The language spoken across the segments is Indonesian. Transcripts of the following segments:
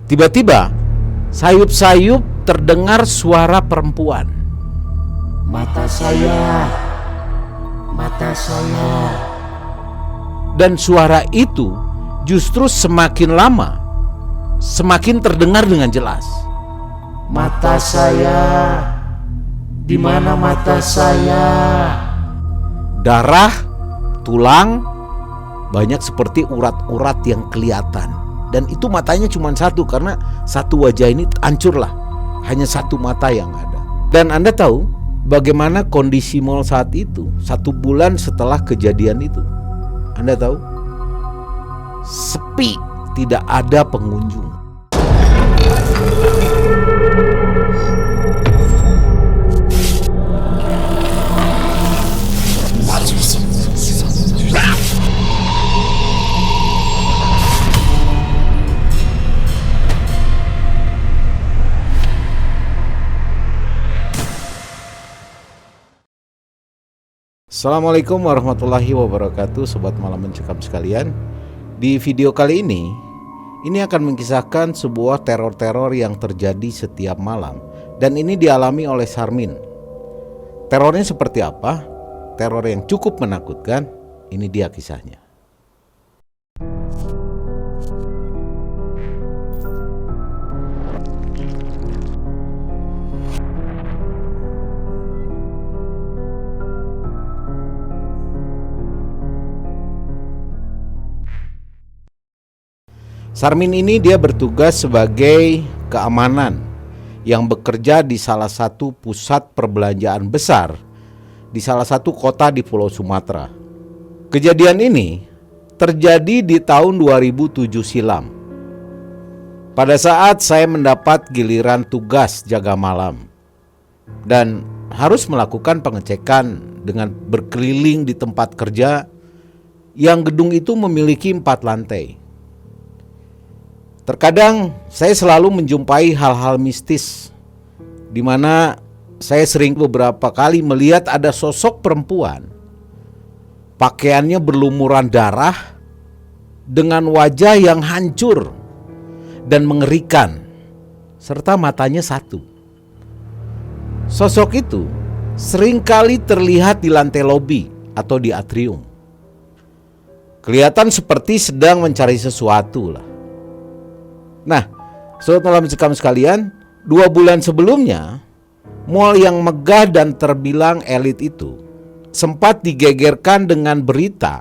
Tiba-tiba, sayup-sayup terdengar suara perempuan. Mata saya. Dan suara itu justru semakin lama, semakin terdengar dengan jelas. Mata saya. Di mana mata saya? Darah, tulang, banyak seperti urat-urat yang kelihatan. Dan itu matanya cuma satu, karena satu wajah ini hancurlah. Hanya satu mata yang ada. Dan Anda tahu bagaimana kondisi mal saat itu 1 bulan setelah kejadian itu? Anda tahu? Sepi, tidak ada pengunjung. Assalamualaikum warahmatullahi wabarakatuh, Sobat Malam Mencekam sekalian. Di video kali ini akan mengisahkan sebuah teror-teror yang terjadi setiap malam. Dan ini dialami oleh Sarmin. Terornya seperti apa? Teror yang cukup menakutkan. Ini dia kisahnya. Sarmin ini dia bertugas sebagai keamanan yang bekerja di salah satu pusat perbelanjaan besar di salah satu kota di Pulau Sumatera. Kejadian ini terjadi di tahun 2007 silam. Pada saat saya mendapat giliran tugas jaga malam dan harus melakukan pengecekan dengan berkeliling di tempat kerja yang gedung itu memiliki 4 lantai. Terkadang saya selalu menjumpai hal-hal mistis, di mana saya sering beberapa kali melihat ada sosok perempuan. Pakaiannya berlumuran darah dengan wajah yang hancur dan mengerikan, serta matanya satu. Sosok itu seringkali terlihat di lantai lobi atau di atrium. Kelihatan seperti sedang mencari sesuatu lah. Nah, Sobat Malam Mencekam sekalian, 2 bulan sebelumnya, mal yang megah dan terbilang elit itu sempat digegerkan dengan berita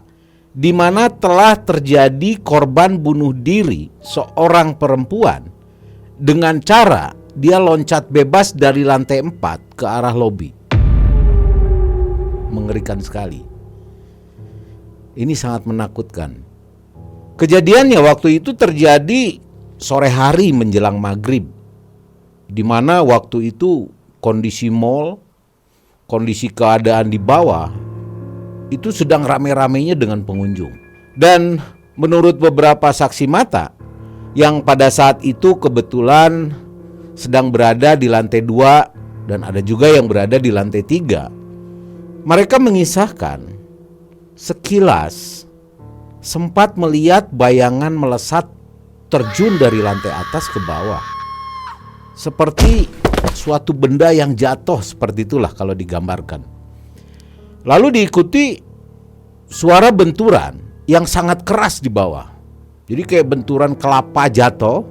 di mana telah terjadi korban bunuh diri seorang perempuan dengan cara dia loncat bebas dari lantai 4 ke arah lobi. Mengerikan sekali. Ini sangat menakutkan. Kejadiannya waktu itu terjadi sore hari menjelang maghrib, di mana waktu itu kondisi mal, kondisi keadaan di bawah itu sedang rame-ramenya dengan pengunjung. Dan menurut beberapa saksi mata yang pada saat itu kebetulan sedang berada di lantai 2 dan ada juga yang berada di lantai 3, mereka mengisahkan sekilas sempat melihat bayangan melesat terjun dari lantai atas ke bawah, seperti suatu benda yang jatuh, seperti itulah kalau digambarkan. Lalu diikuti suara benturan yang sangat keras di bawah. Jadi kayak benturan kelapa jatuh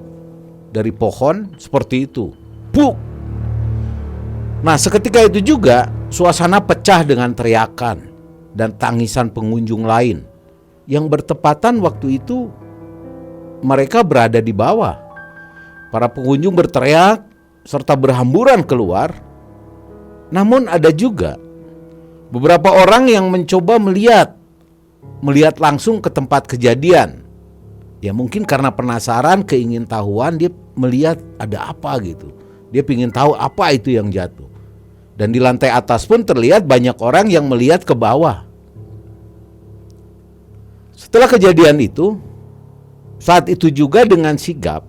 dari pohon, seperti itu. Buk. Nah, seketika itu juga suasana pecah dengan teriakan dan tangisan pengunjung lain yang bertepatan waktu itu mereka berada di bawah. Para pengunjung berteriak serta berhamburan keluar. Namun ada juga beberapa orang yang mencoba melihat langsung ke tempat kejadian. Ya mungkin karena penasaran, keingintahuan, dia melihat ada apa gitu. Dia ingin tahu apa itu yang jatuh. Dan di lantai atas pun terlihat banyak orang yang melihat ke bawah. Setelah kejadian itu, saat itu juga dengan sigap,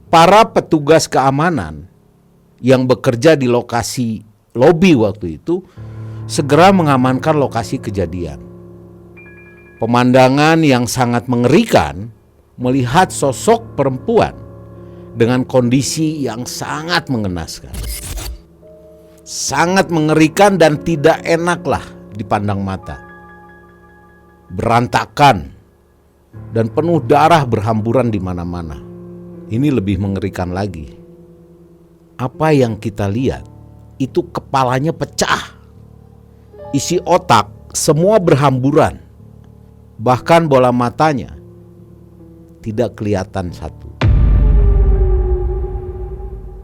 para petugas keamanan yang bekerja di lokasi lobi waktu itu segera mengamankan lokasi kejadian. Pemandangan yang sangat mengerikan melihat sosok perempuan dengan kondisi yang sangat mengenaskan, sangat mengerikan dan tidak enaklah dipandang mata. Berantakan dan penuh darah berhamburan di mana-mana. Ini lebih mengerikan lagi. Apa yang kita lihat itu kepalanya pecah, isi otak semua berhamburan, bahkan bola matanya tidak kelihatan satu.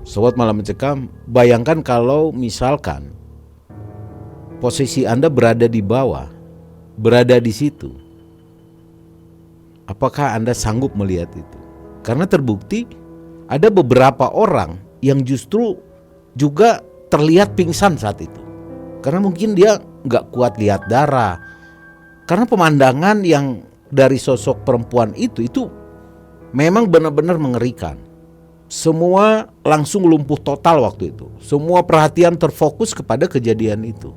Sobat Malam Mencekam, bayangkan kalau misalkan posisi Anda berada di bawah, berada di situ, apakah Anda sanggup melihat itu? Karena terbukti ada beberapa orang yang justru juga terlihat pingsan saat itu. Karena mungkin dia gak kuat lihat darah. Karena pemandangan yang dari sosok perempuan itu memang benar-benar mengerikan. Semua langsung lumpuh total waktu itu. Semua perhatian terfokus kepada kejadian itu.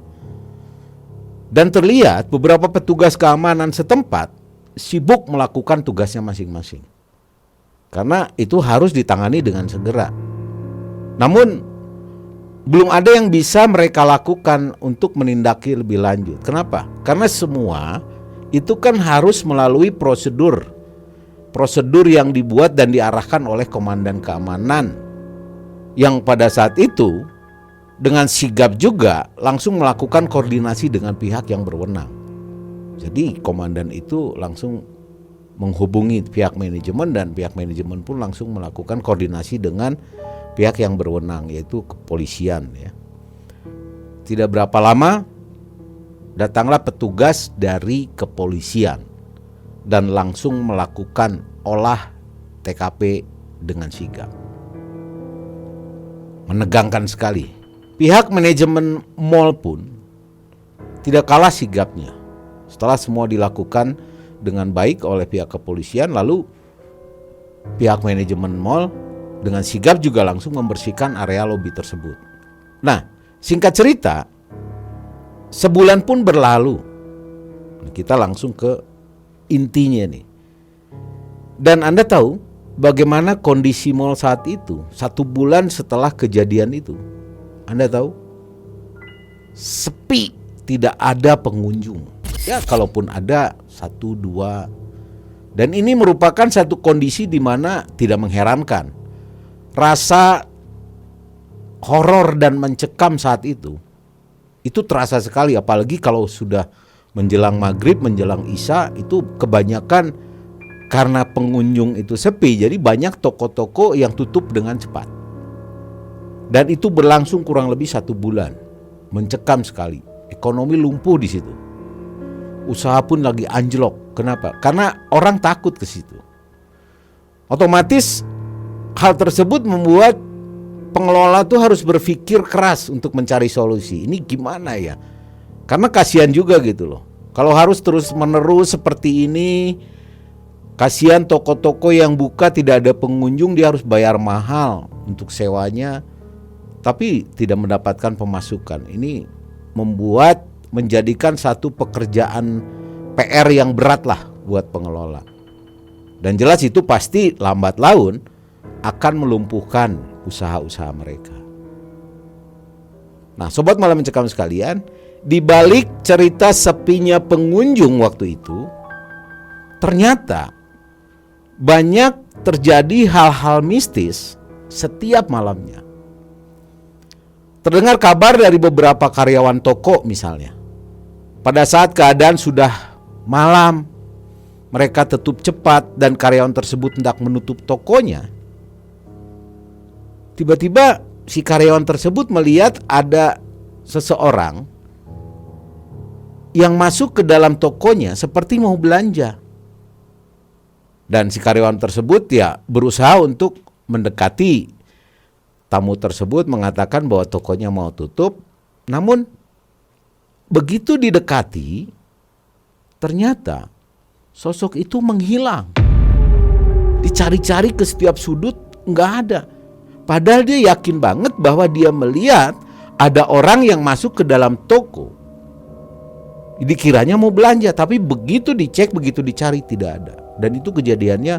Dan terlihat beberapa petugas keamanan setempat sibuk melakukan tugasnya masing-masing. Karena itu harus ditangani dengan segera. Namun belum ada yang bisa mereka lakukan untuk menindaki lebih lanjut. Kenapa? Karena semua itu kan harus melalui prosedur yang dibuat dan diarahkan oleh komandan keamanan, yang pada saat itu dengan sigap juga langsung melakukan koordinasi dengan pihak yang berwenang. Jadi komandan itu langsung menghubungi pihak manajemen dan pihak manajemen pun langsung melakukan koordinasi dengan pihak yang berwenang, yaitu kepolisian ya. Tidak berapa lama datanglah petugas dari kepolisian dan langsung melakukan olah TKP dengan sigap. Menegangkan sekali. Pihak manajemen mal pun tidak kalah sigapnya. Setelah semua dilakukan dengan baik oleh pihak kepolisian, lalu pihak manajemen mal dengan sigap juga langsung membersihkan area lobi tersebut. Nah, singkat cerita, sebulan pun berlalu. Kita langsung ke intinya nih. Dan Anda tahu bagaimana kondisi mal saat itu 1 bulan setelah kejadian itu? Anda tahu? Sepi, tidak ada pengunjung. Ya, kalaupun ada 1, 2. Dan ini merupakan satu kondisi di mana tidak mengherankan. Rasa horor dan mencekam saat itu terasa sekali, apalagi kalau sudah menjelang maghrib, menjelang isya, itu kebanyakan karena pengunjung itu sepi, jadi banyak toko-toko yang tutup dengan cepat. Dan itu berlangsung kurang lebih 1 bulan, mencekam sekali. Ekonomi lumpuh di situ, usaha pun lagi anjlok. Kenapa? Karena orang takut ke situ. Otomatis hal tersebut membuat pengelola tuh harus berpikir keras untuk mencari solusi. Ini gimana ya? Karena kasihan juga gitu loh. Kalau harus terus menerus seperti ini, kasihan toko-toko yang buka tidak ada pengunjung, dia harus bayar mahal untuk sewanya, tapi tidak mendapatkan pemasukan. Ini menjadikan satu pekerjaan PR yang berat lah buat pengelola. Dan jelas itu pasti lambat laun akan melumpuhkan usaha-usaha mereka. Nah, sobat Malam Mencekam sekalian, di balik cerita sepinya pengunjung waktu itu, ternyata banyak terjadi hal-hal mistis setiap malamnya. Terdengar kabar dari beberapa karyawan toko misalnya, pada saat keadaan sudah malam, mereka tutup cepat dan karyawan tersebut hendak menutup tokonya. Tiba-tiba si karyawan tersebut melihat ada seseorang yang masuk ke dalam tokonya seperti mau belanja. Dan si karyawan tersebut ya berusaha untuk mendekati tamu tersebut, mengatakan bahwa tokonya mau tutup. Namun begitu didekati, ternyata sosok itu menghilang. Dicari-cari ke setiap sudut, nggak ada. Padahal dia yakin banget bahwa dia melihat ada orang yang masuk ke dalam toko. Dikiranya mau belanja, tapi begitu dicek, begitu dicari tidak ada. Dan itu kejadiannya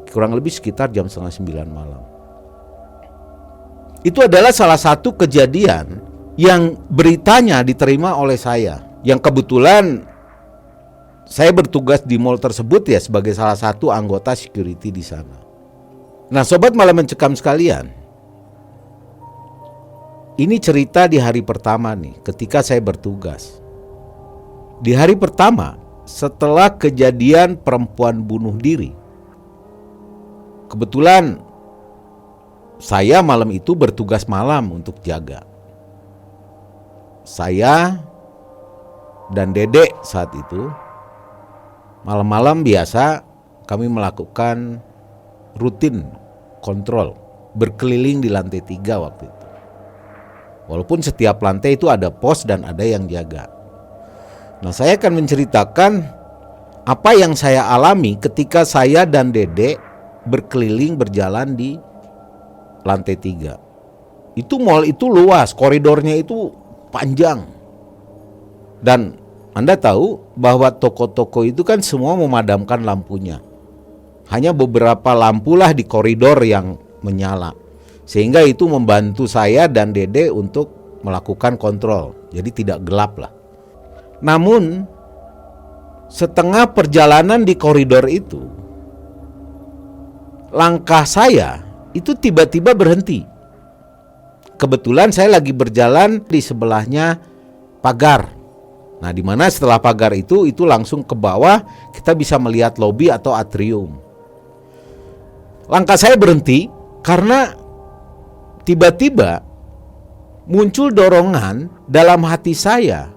kurang lebih sekitar jam 8:30 malam. Itu adalah salah satu kejadian yang beritanya diterima oleh saya. Yang kebetulan saya bertugas di mall tersebut ya sebagai salah satu anggota security di sana. Nah, sobat Malam Mencekam sekalian, ini cerita di hari pertama nih ketika saya bertugas. Di hari pertama setelah kejadian perempuan bunuh diri, kebetulan saya malam itu bertugas malam untuk jaga. Saya dan Dedek saat itu malam-malam biasa kami melakukan rutin kontrol berkeliling di lantai 3 waktu itu. Walaupun setiap lantai itu ada pos dan ada yang jaga. Nah, saya akan menceritakan apa yang saya alami ketika saya dan Dedek berkeliling berjalan di lantai 3. Itu mall itu luas, koridornya itu panjang. Dan Anda tahu bahwa toko-toko itu kan semua memadamkan lampunya. Hanya beberapa lampulah di koridor yang menyala. Sehingga itu membantu saya dan Dede untuk melakukan kontrol. Jadi tidak gelap lah. Namun setengah perjalanan di koridor itu, langkah saya itu tiba-tiba berhenti. Kebetulan saya lagi berjalan di sebelahnya pagar. Nah, di mana setelah pagar itu langsung ke bawah kita bisa melihat lobi atau atrium. Langkah saya berhenti karena tiba-tiba muncul dorongan dalam hati saya,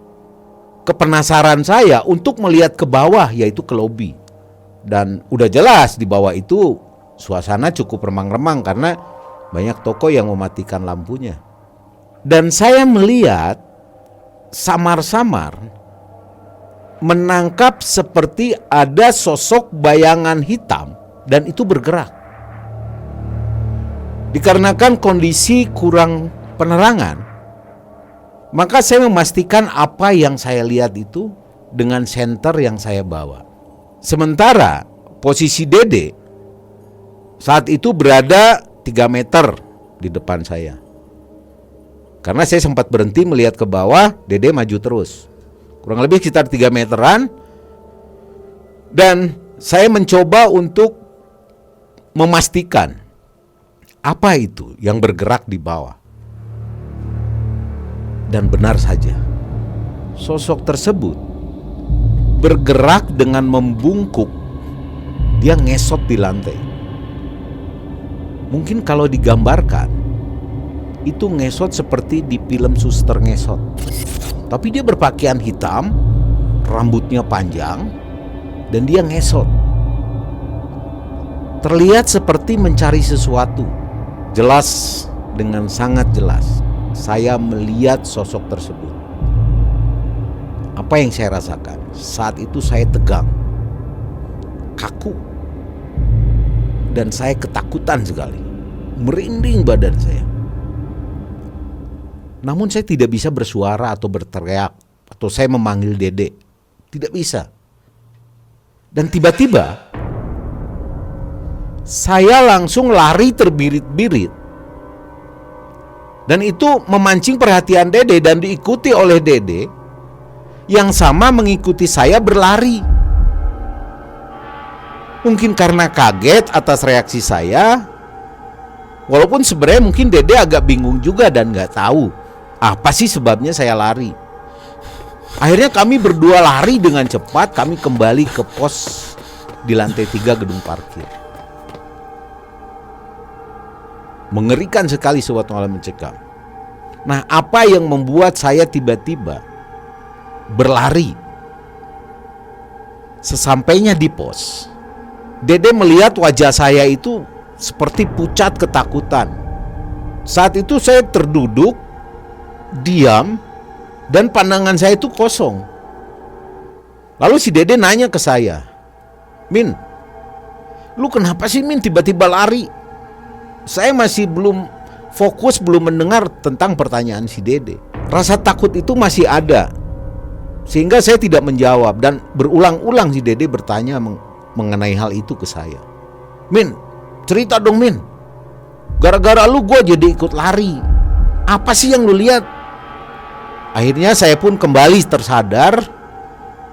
kepenasaran saya untuk melihat ke bawah, yaitu ke lobi. Dan udah jelas di bawah itu suasana cukup remang-remang karena banyak toko yang mematikan lampunya. Dan saya melihat samar-samar menangkap seperti ada sosok bayangan hitam dan itu bergerak. Dikarenakan kondisi kurang penerangan, maka saya memastikan apa yang saya lihat itu dengan senter yang saya bawa. Sementara posisi Dede saat itu berada 3 meter di depan saya. Karena saya sempat berhenti melihat ke bawah, Dede maju terus. Kurang lebih sekitar 3 meteran. Dan saya mencoba untuk memastikan apa itu yang bergerak di bawah. Dan benar saja, sosok tersebut bergerak dengan membungkuk. Dia ngesot di lantai. Mungkin kalau digambarkan, itu ngesot seperti di film Suster Ngesot. Tapi dia berpakaian hitam, rambutnya panjang, dan dia ngesot. Terlihat seperti mencari sesuatu. Jelas, dengan sangat jelas saya melihat sosok tersebut. Apa yang saya rasakan? Saat itu saya tegang, kaku, dan saya ketakutan sekali. Merinding badan saya. Namun saya tidak bisa bersuara atau berteriak atau saya memanggil Dede. Tidak bisa. Dan tiba-tiba saya langsung lari terbirit-birit. Dan itu memancing perhatian Dede dan diikuti oleh Dede yang sama mengikuti saya berlari. Mungkin karena kaget atas reaksi saya, walaupun sebenarnya mungkin Dede agak bingung juga dan gak tahu apa sih sebabnya saya lari. Akhirnya kami berdua lari dengan cepat, kami kembali ke pos di lantai 3 gedung parkir. Mengerikan sekali Sobat Malam Mencekam. Nah, apa yang membuat saya tiba-tiba berlari? Sesampainya di pos, Dede melihat wajah saya itu seperti pucat ketakutan. Saat itu saya terduduk, diam, dan pandangan saya itu kosong. Lalu si Dede nanya ke saya, "Min, lu kenapa sih Min tiba-tiba lari?" Saya masih belum fokus, belum mendengar tentang pertanyaan si Dede. Rasa takut itu masih ada, sehingga saya tidak menjawab. Dan berulang-ulang si Dede bertanya mengenai hal itu ke saya. "Min, cerita dong Min, Gara-gara lu gue jadi ikut lari. Apa sih yang lu lihat? Akhirnya saya pun kembali tersadar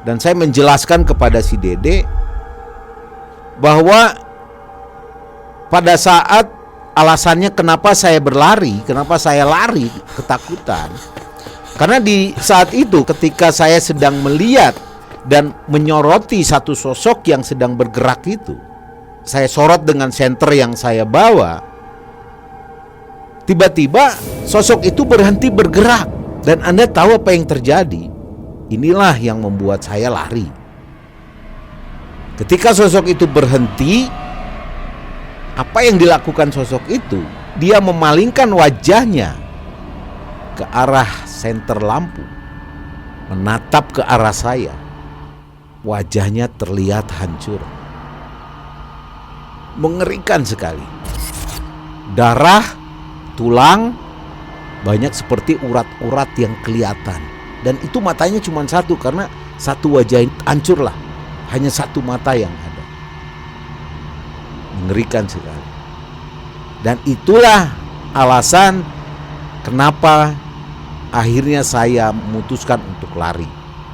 dan saya menjelaskan kepada si Dede bahwa pada saat alasannya kenapa saya berlari, kenapa saya lari ketakutan, karena di saat itu ketika saya sedang melihat dan menyoroti satu sosok yang sedang bergerak itu, saya sorot dengan senter yang saya bawa. Tiba-tiba sosok itu berhenti bergerak. Dan Anda tahu apa yang terjadi? Inilah yang membuat saya lari. Ketika sosok itu berhenti, apa yang dilakukan sosok itu? Dia memalingkan wajahnya ke arah senter lampu, menatap ke arah saya. Wajahnya terlihat hancur. Mengerikan sekali. Darah, tulang, banyak seperti urat-urat yang kelihatan. Dan itu matanya cuma satu, karena satu wajah hancur lah. Hanya satu mata yang ada. Mengerikan sekali. Dan itulah alasan kenapa akhirnya saya memutuskan untuk lari.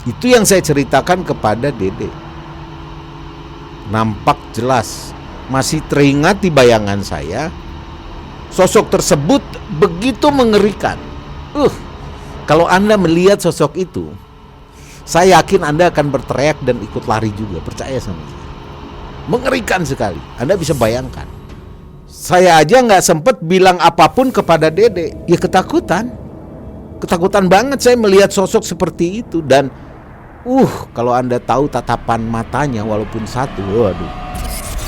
Itu yang saya ceritakan kepada Dede. Nampak jelas, masih teringat di bayangan saya, sosok tersebut begitu mengerikan. Kalau Anda melihat sosok itu, saya yakin Anda akan berteriak dan ikut lari juga. Percaya sama saya. Mengerikan sekali. Anda bisa bayangkan. Saya aja nggak sempet bilang apapun kepada Dede. Ya ketakutan. Ketakutan banget saya melihat sosok seperti itu. Dan kalau Anda tahu tatapan matanya walaupun satu, waduh,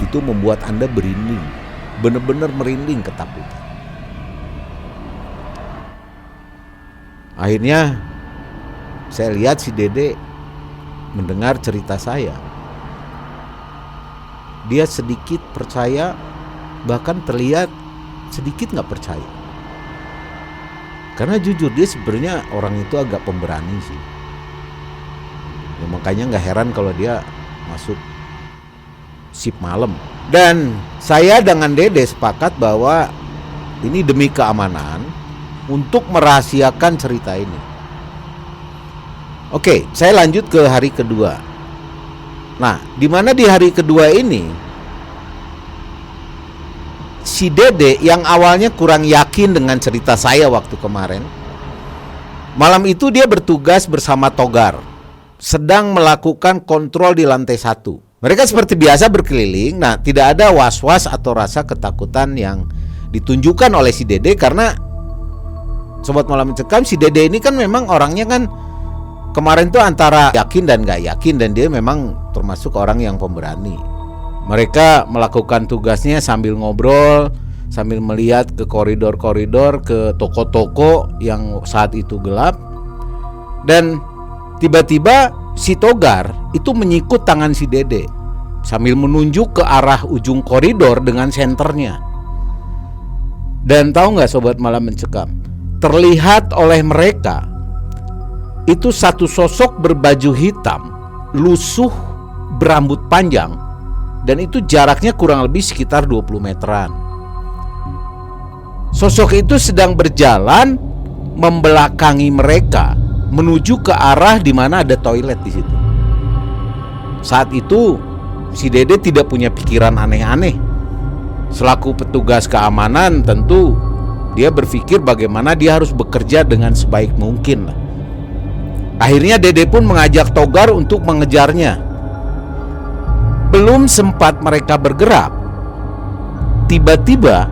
itu membuat Anda berinding. Benar-benar merinding ketakutan. Akhirnya saya lihat si Dede mendengar cerita saya. Dia sedikit percaya, bahkan terlihat sedikit gak percaya. Karena jujur dia sebenarnya orang itu agak pemberani sih. Ya, makanya gak heran kalau dia masuk shift malam. Dan saya dengan Dede sepakat bahwa ini demi keamanan untuk merahasiakan cerita ini. Oke, saya lanjut ke hari kedua. Nah, di mana di hari kedua ini si Dede yang awalnya kurang yakin dengan cerita saya waktu kemarin, malam itu dia bertugas bersama Togar, sedang melakukan kontrol di lantai 1. Mereka seperti biasa berkeliling. Nah, tidak ada was-was atau rasa ketakutan yang ditunjukkan oleh si Dede, karena Sobat Malam Mencekam, si Dede ini kan memang orangnya kan kemarin tuh antara yakin dan gak yakin, dan dia memang termasuk orang yang pemberani. Mereka melakukan tugasnya sambil ngobrol, sambil melihat ke koridor-koridor, ke toko-toko yang saat itu gelap. Dan tiba-tiba si Togar itu menyikut tangan si Dede sambil menunjuk ke arah ujung koridor dengan senternya. Dan tahu gak Sobat Malam Mencekam, terlihat oleh mereka itu satu sosok berbaju hitam, lusuh, berambut panjang, dan itu jaraknya kurang lebih sekitar 20 meteran. Sosok itu sedang berjalan membelakangi mereka menuju ke arah di mana ada toilet di situ. Saat itu si Dede tidak punya pikiran aneh-aneh. Selaku petugas keamanan, tentu dia berpikir bagaimana dia harus bekerja dengan sebaik mungkin lah. Akhirnya Dede pun mengajak Togar untuk mengejarnya. Belum sempat mereka bergerak, tiba-tiba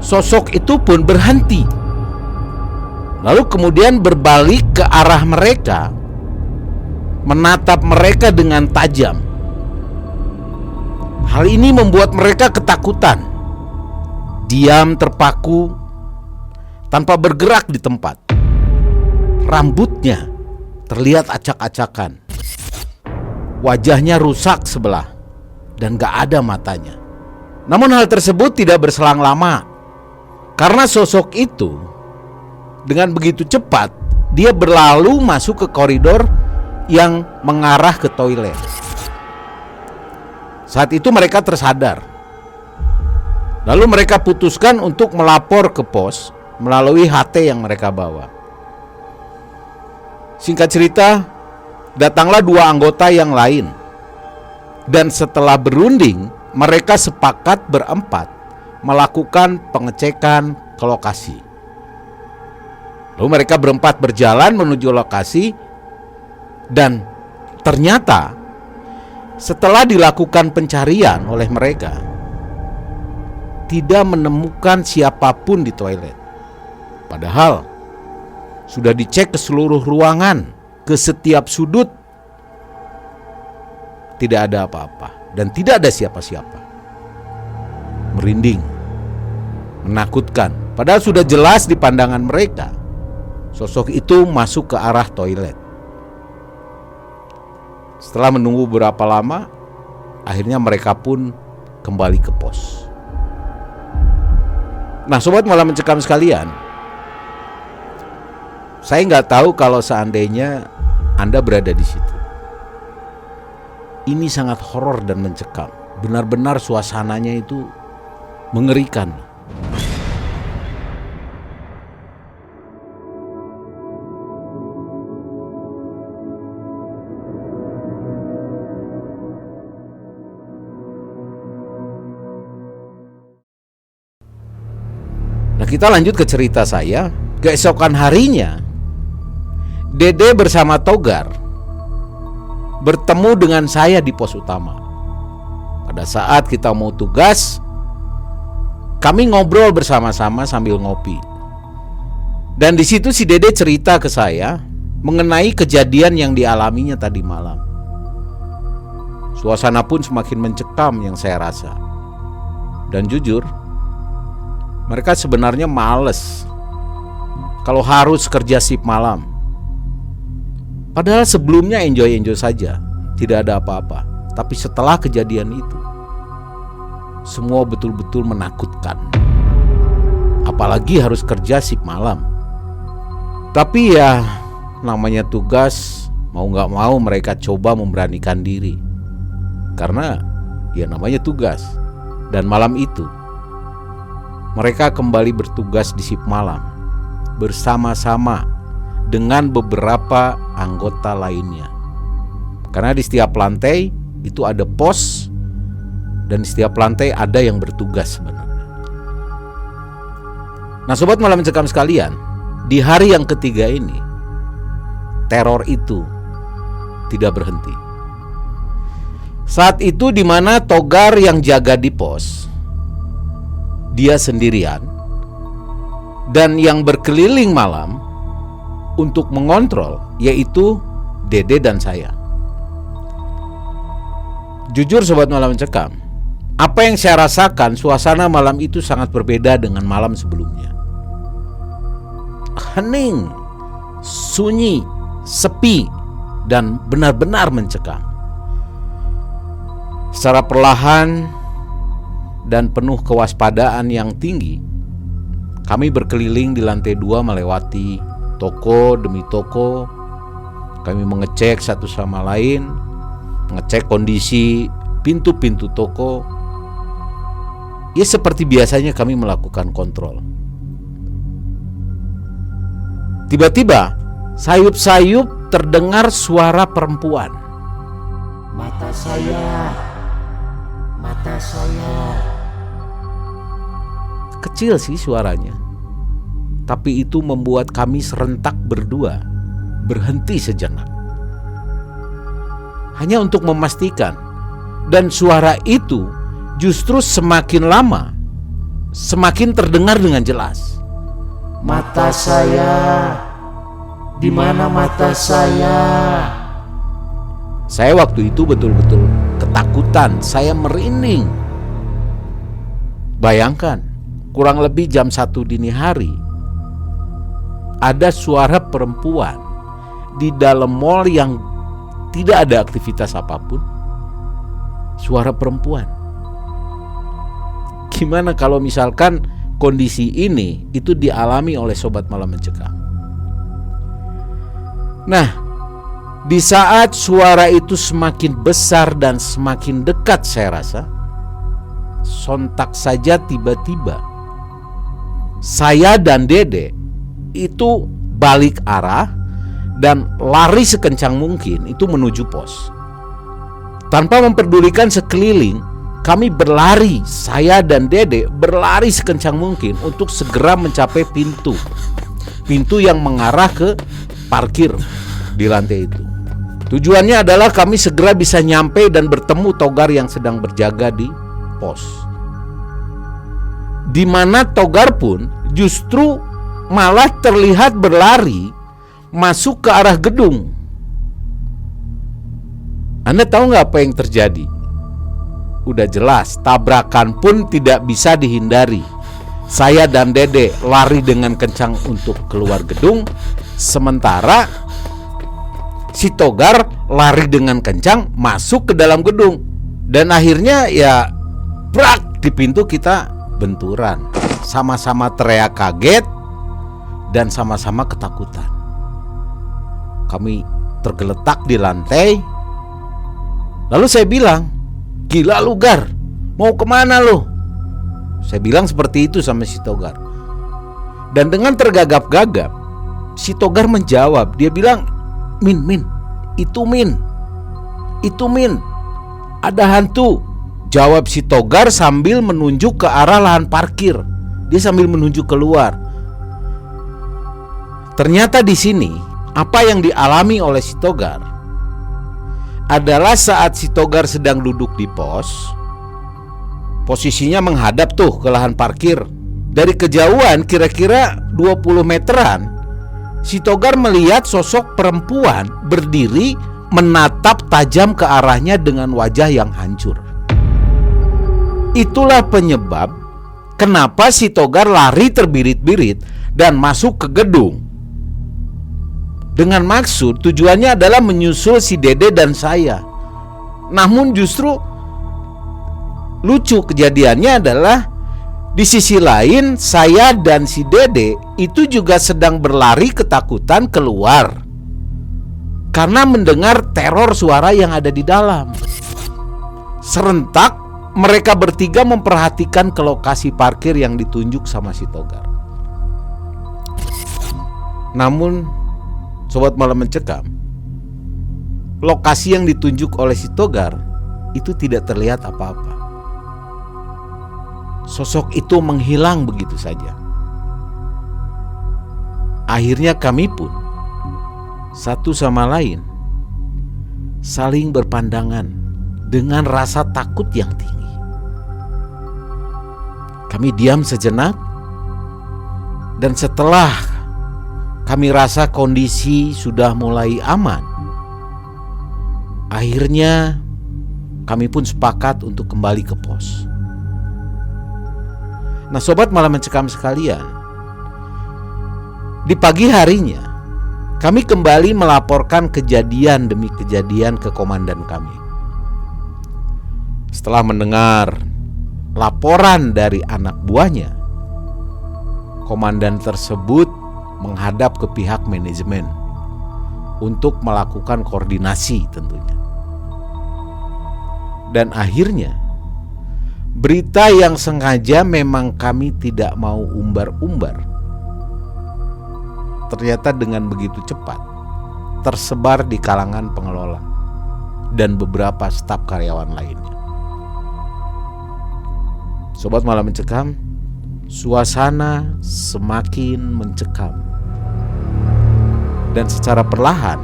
sosok itu pun berhenti. Lalu kemudian berbalik ke arah mereka, menatap mereka dengan tajam. Hal ini membuat mereka ketakutan. Diam terpaku, tanpa bergerak di tempat. Rambutnya terlihat acak-acakan. Wajahnya rusak sebelah dan gak ada matanya. Namun hal tersebut tidak berselang lama, karena sosok itu dengan begitu cepat dia berlalu masuk ke koridor yang mengarah ke toilet. Saat itu mereka tersadar. Lalu mereka putuskan untuk melapor ke pos melalui HT yang mereka bawa. Singkat cerita, datanglah 2 anggota yang lain. Dan setelah berunding, mereka sepakat berempat melakukan pengecekan ke lokasi. Lalu mereka berempat berjalan menuju lokasi, dan ternyata setelah dilakukan pencarian oleh mereka, tidak menemukan siapapun di toilet. Padahal sudah dicek ke seluruh ruangan, ke setiap sudut. Tidak ada apa-apa dan tidak ada siapa-siapa. Merinding, menakutkan. Padahal sudah jelas di pandangan mereka, sosok itu masuk ke arah toilet. Setelah menunggu beberapa lama, akhirnya mereka pun kembali ke pos. Nah, sobat malam mencekam sekalian, saya nggak tahu kalau seandainya Anda berada di situ. Ini sangat horor dan mencekam. Benar-benar suasananya itu mengerikan. Nah, kita lanjut ke cerita saya. Keesokan harinya, Dede bersama Togar bertemu dengan saya di pos utama. Pada saat kita mau tugas, kami ngobrol bersama-sama sambil ngopi. Dan di situ si Dede cerita ke saya mengenai kejadian yang dialaminya tadi malam. Suasana pun semakin mencekam yang saya rasa. Dan jujur, mereka sebenarnya males kalau harus kerja shift malam. Padahal sebelumnya enjoy-enjoy saja, tidak ada apa-apa. Tapi setelah kejadian itu, semua betul-betul menakutkan. Apalagi harus kerja shift malam. Tapi ya, namanya tugas, mau gak mau mereka coba memberanikan diri. Karena ya namanya tugas. Dan malam itu, mereka kembali bertugas di shift malam bersama-sama dengan beberapa anggota lainnya. Karena di setiap lantai itu ada pos, dan di setiap lantai ada yang bertugas sebenarnya. Nah, sobat malam mencekam sekalian, di hari yang ketiga ini, teror itu tidak berhenti. Saat itu di mana Togar yang jaga di pos, dia sendirian, dan yang berkeliling malam untuk mengontrol yaitu Dede dan saya. Jujur sobat malam mencekam, apa yang saya rasakan, suasana malam itu sangat berbeda dengan malam sebelumnya. Hening, sunyi, sepi, dan benar-benar mencekam. Secara perlahan dan penuh kewaspadaan yang tinggi, kami berkeliling di lantai 2 melewati toko demi toko. Kami mengecek satu sama lain, mengecek kondisi pintu-pintu toko. Ya seperti biasanya kami melakukan kontrol. Tiba-tiba sayup-sayup terdengar suara perempuan. Mata saya, mata saya. Kecil sih suaranya, tapi itu membuat kami serentak berdua berhenti sejenak, hanya untuk memastikan. Dan suara itu justru semakin lama semakin terdengar dengan jelas. Mata saya, di mana mata saya? Saya waktu itu betul-betul ketakutan, saya merinding. Bayangkan, kurang lebih jam 1 dini hari, ada suara perempuan di dalam mall yang tidak ada aktivitas apapun. Suara perempuan. Gimana kalau misalkan kondisi ini itu dialami oleh sobat malam mencekam? Nah, di saat suara itu semakin besar dan semakin dekat, saya rasa sontak saja tiba-tiba saya dan Dede itu balik arah dan lari sekencang mungkin itu menuju pos. Tanpa memperdulikan sekeliling, kami berlari, saya dan Dede berlari sekencang mungkin untuk segera mencapai pintu yang mengarah ke parkir di lantai itu. Tujuannya adalah kami segera bisa nyampe dan bertemu Togar yang sedang berjaga di pos. Di mana Togar pun justru malah terlihat berlari masuk ke arah gedung. Anda tahu nggak apa yang terjadi? Udah jelas, tabrakan pun tidak bisa dihindari. Saya dan Dede lari dengan kencang untuk keluar gedung, sementara si Togar lari dengan kencang masuk ke dalam gedung. Dan akhirnya ya brak, di pintu kita benturan. Sama-sama teriak kaget dan sama-sama ketakutan. Kami tergeletak di lantai. Lalu saya bilang, "Gila lu Gar, mau kemana lu?" Saya bilang seperti itu sama si Togar. Dan dengan tergagap-gagap, si Togar menjawab. Dia bilang, Min, itu Min, ada hantu." Jawab si Togar sambil menunjuk ke arah lahan parkir. Dia sambil menunjuk keluar. Ternyata di sini apa yang dialami oleh si Togar adalah saat si Togar sedang duduk di pos, posisinya menghadap tuh ke lahan parkir. Dari kejauhan kira-kira 20 meteran, si Togar melihat sosok perempuan berdiri menatap tajam ke arahnya dengan wajah yang hancur. Itulah penyebab kenapa si Togar lari terbirit-birit dan masuk ke gedung. Dengan maksud tujuannya adalah menyusul si Dede dan saya. Namun justru lucu kejadiannya adalah di sisi lain saya dan si Dede itu juga sedang berlari ketakutan keluar karena mendengar teror suara yang ada di dalam. Serentak mereka bertiga memperhatikan ke lokasi parkir yang ditunjuk sama si Togar. Namun Sobat Malam Mencekam, lokasi yang ditunjuk oleh si Togar itu tidak terlihat apa-apa. Sosok itu menghilang begitu saja. Akhirnya kami pun satu sama lain saling berpandangan dengan rasa takut yang tinggi. Kami diam sejenak, dan setelah kami rasa kondisi sudah mulai aman, akhirnya kami pun sepakat untuk kembali ke pos. Nah, Sobat Malam Mencekam sekalian, di pagi harinya kami kembali melaporkan kejadian demi kejadian ke komandan kami. Setelah mendengar laporan dari anak buahnya, komandan tersebut menghadap ke pihak manajemen untuk melakukan koordinasi tentunya. Dan akhirnya berita yang sengaja memang kami tidak mau umbar-umbar, ternyata dengan begitu cepat tersebar di kalangan pengelola dan beberapa staf karyawan lainnya. Sobat Malam Mencekam, suasana semakin mencekam. Dan secara perlahan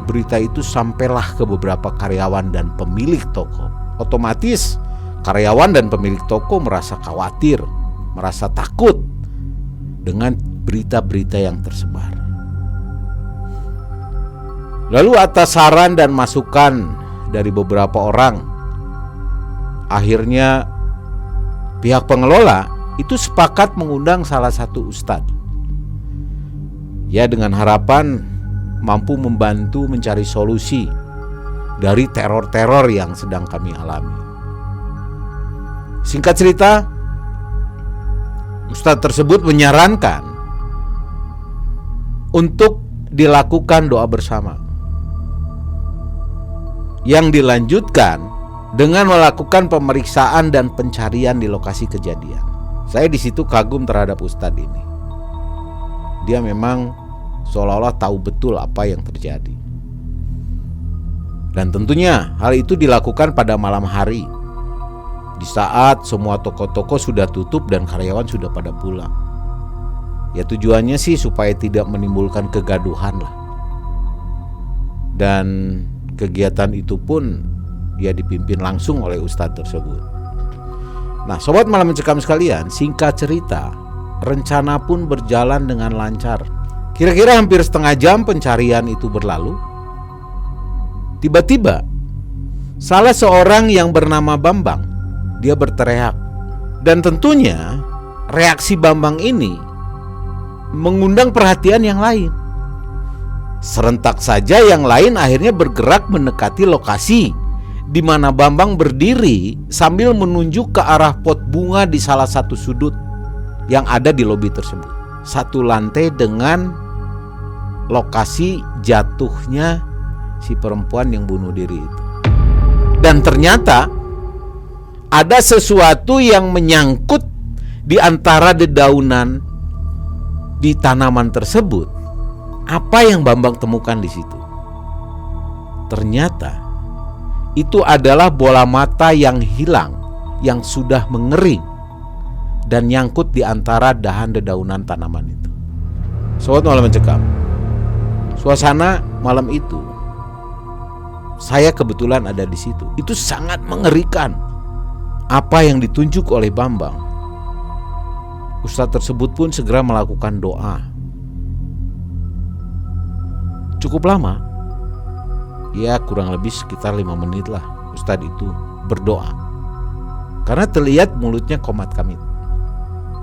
berita itu sampailah ke beberapa karyawan dan pemilik toko. Otomatis karyawan dan pemilik toko merasa khawatir, merasa takut dengan berita-berita yang tersebar. Lalu atas saran dan masukan dari beberapa orang, akhirnya pihak pengelola itu sepakat mengundang salah satu ustadz. Ya, dengan harapan mampu membantu mencari solusi dari teror-teror yang sedang kami alami. Singkat cerita, ustadz tersebut menyarankan untuk dilakukan doa bersama, yang dilanjutkan dengan melakukan pemeriksaan dan pencarian di lokasi kejadian. Saya di situ kagum terhadap Ustadz ini. Dia memang seolah-olah tahu betul apa yang terjadi. Dan tentunya hal itu dilakukan pada malam hari, di saat semua toko-toko sudah tutup dan karyawan sudah pada pulang. Ya tujuannya sih supaya tidak menimbulkan kegaduhan lah. Dan kegiatan itu pun dia dipimpin langsung oleh ustadz tersebut. Nah, sobat Malam Mencekam sekalian, singkat cerita, rencana pun berjalan dengan lancar. Kira-kira hampir setengah jam pencarian itu berlalu. Tiba-tiba salah seorang yang bernama Bambang, dia berteriak. Dan tentunya reaksi Bambang ini mengundang perhatian yang lain. Serentak saja yang lain akhirnya bergerak mendekati lokasi di mana Bambang berdiri sambil menunjuk ke arah pot bunga di salah satu sudut yang ada di lobi tersebut. Satu lantai dengan lokasi jatuhnya si perempuan yang bunuh diri itu. Dan ternyata ada sesuatu yang menyangkut di antara dedaunan di tanaman tersebut. Apa yang Bambang temukan di situ? Ternyata itu adalah bola mata yang hilang, yang sudah mengering dan nyangkut di antara dahan dedaunan tanaman itu. Sobat Malam Mencekam, suasana malam itu saya kebetulan ada di situ. Itu sangat mengerikan. Apa yang ditunjuk oleh Bambang, ustadz tersebut pun segera melakukan doa. Cukup lama, ya kurang lebih sekitar 5 menit lah ustadz itu berdoa. Karena terlihat mulutnya komat kamit.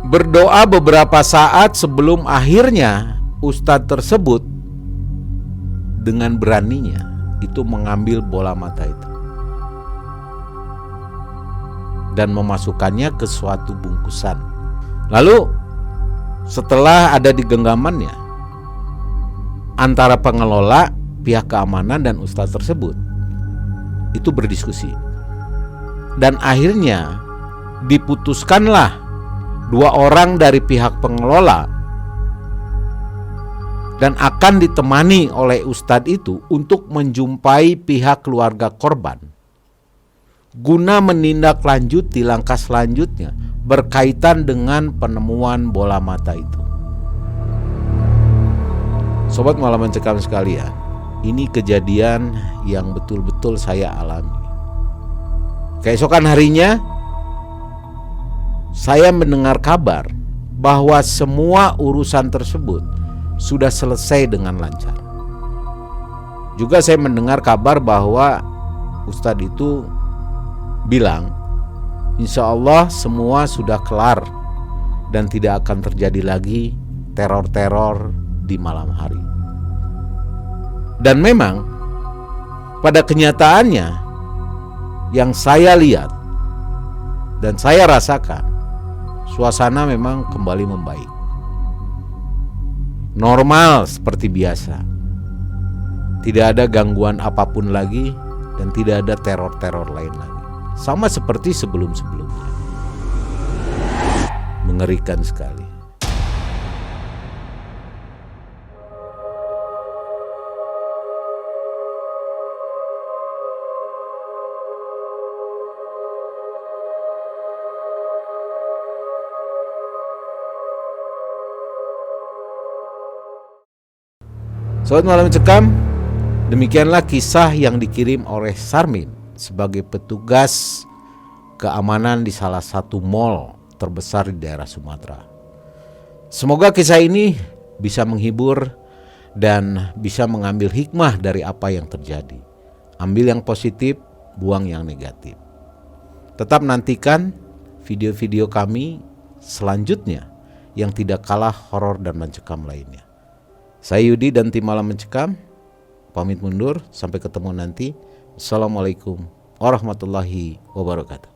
Berdoa beberapa saat sebelum akhirnya ustadz tersebut dengan beraninya itu mengambil bola mata itu dan memasukkannya ke suatu bungkusan. Lalu setelah ada di genggamannya antara pengelola, pihak keamanan dan ustadz tersebut itu berdiskusi. Dan akhirnya diputuskanlah 2 orang dari pihak pengelola dan akan ditemani oleh ustadz itu untuk menjumpai pihak keluarga korban guna menindaklanjuti langkah selanjutnya berkaitan dengan penemuan bola mata itu. Sobat Malam Mencekam sekalian, ini kejadian yang betul-betul saya alami. Keesokan harinya saya mendengar kabar bahwa semua urusan tersebut sudah selesai dengan lancar. Juga saya mendengar kabar bahwa ustadz itu bilang, insya Allah semua sudah kelar dan tidak akan terjadi lagi teror-teror di malam hari. Dan memang pada kenyataannya yang saya lihat dan saya rasakan, suasana memang kembali membaik. Normal seperti biasa. Tidak ada gangguan apapun lagi dan tidak ada teror-teror lain lagi. Sama seperti sebelum-sebelumnya. Mengerikan sekali. Sobat Malam Mencekam, demikianlah kisah yang dikirim oleh Sarmin sebagai petugas keamanan di salah satu mal terbesar di daerah Sumatera. Semoga kisah ini bisa menghibur dan bisa mengambil hikmah dari apa yang terjadi. Ambil yang positif, buang yang negatif. Tetap nantikan video-video kami selanjutnya yang tidak kalah horor dan mencekam lainnya. Saya Yudi dan tim Malam Mencekam pamit mundur, sampai ketemu nanti. Assalamualaikum warahmatullahi wabarakatuh.